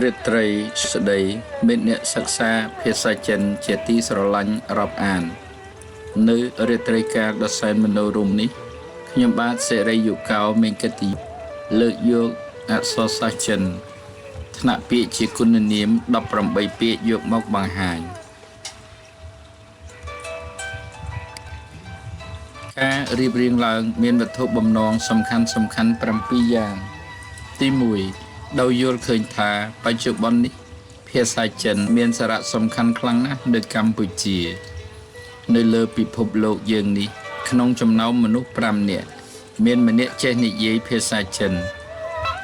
រិត្រីស្ដីមានអ្នកសិក្សាភាសាចិនជាទីស្រឡាញ់រាប់អាននៅរិត្រីកាលដ៏សែនមនោរម្យនេះខ្ញុំបាទសេរីយុកោមានកិត្តិយសលើកយកអក្សរសាស្ត្រចិនថ្នាក់ពាក្យជាគុណនាម18ពាក្យយកមកបង្ហាញការរៀបរៀងឡើងមានវត្ថុបំណងសំខាន់7យ៉ាងទី1ដោយយល់ឃើញថាបច្ចុប្បន្ននេះភាសាចិនមានសារៈសំខាន់ខ្លាំងណាស់នៅកម្ពុជានៅលើពិភពលោកយើងនេះក្នុងចំណោមមនុស្ស5នាក់មានម្នាក់ចេះនិយាយភាសាចិន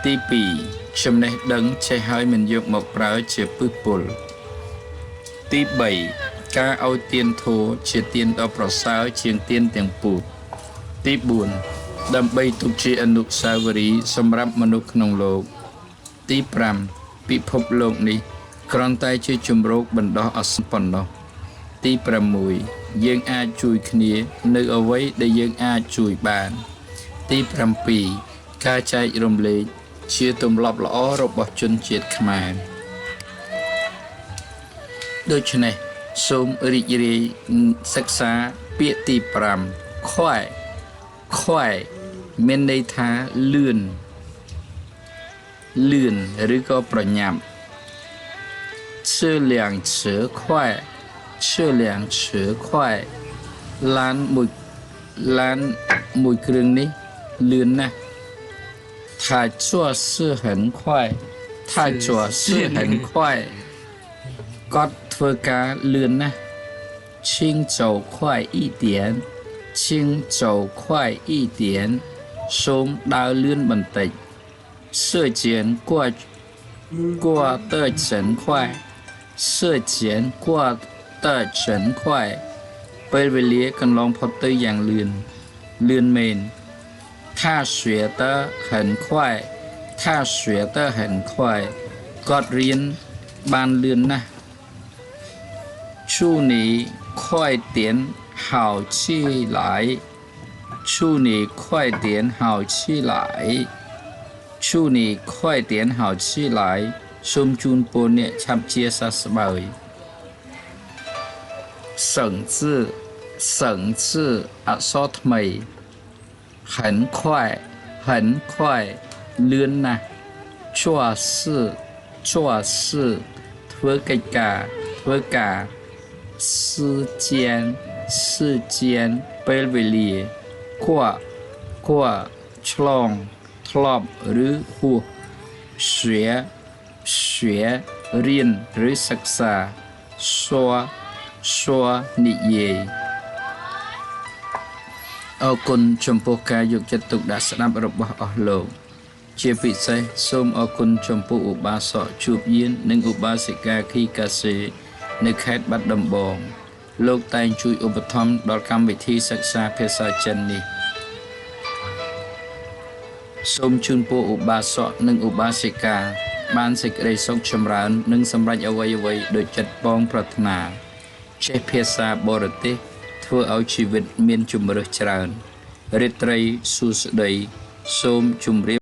ទី2ចំណេះដឹងចេះហើយមិនយកមកប្រើជាពឹសពុលទី3ការឲ្យទានធម៌ជាទានដ៏ប្រសើរជាងទានទាំងពូជទី4ដើម្បីទុកជាអនុស្សាវរីយ៍សម្រាប់មនុស្សក្នុងលោកទី5ពិភពលោកនេះគ្រាន់តែជាជំរកបណ្ដោះអាសន្នប៉ុណ្ណោះទី6យើងអាចជួយគ្នានៅអ្វីដែលយើងអាចជួយបានទី7ការចែករំលែកជាទម្លាប់ល្អរបស់ជនជាតិខ្មែរដូច្នេះសូមរីករាយសិក្សាពាក្យទី5ខ្វែមានន័យថាលឿនឬក៏ប្រញាប់吃两车快ឡានមួយគ្រឿងនេះលឿនណាស់他做事很快គាត់ធ្វើការលឿនណាស់请走快一點សូមដើរលឿនបន្តិច時間過得真快ពេលវេលាកន្លងផុតទៅយ៉ាងលឿនមែន他學得很快គាត់រៀនបានលឿនណាស់祝你快點好起來សូមជូនពរអ្នកឆាប់ជាសះស្បើយ省字អក្សរថ្មី很快លឿនណាស់做事ធ្វើកិច្ចការ時間ពេលវេលា過ឆ្លងធ្លាប់ឬហួស學រៀនឬសិក្សា說និយាយអរគុណចំពោះការយកចិត្តទុកដាក់ស្ដាប់របស់អស់លោកជាពិសេសសូមអរគុណចំពោះឧបាសកជួបយាននិងឧបាសិកាខីកាសេនៅខេត្តបាត់ដំបងលោកតែងជួយឧបត្ថម្ភដល់កម្មវិធីសិក្សាភាសាចិននេះសូមជូនពរឧបាសកនិងឧបាសិកាបានសេចក្តីសុខចម្រើននិងសម្រេចអ្វីៗដោយចិត្តបងប្រាថ្នាចេះភាសាបរទេសធ្វើឲ្យជីវិតមានជម្រើសច្រើនរាត្រីសួស្តីសូមជម្រាប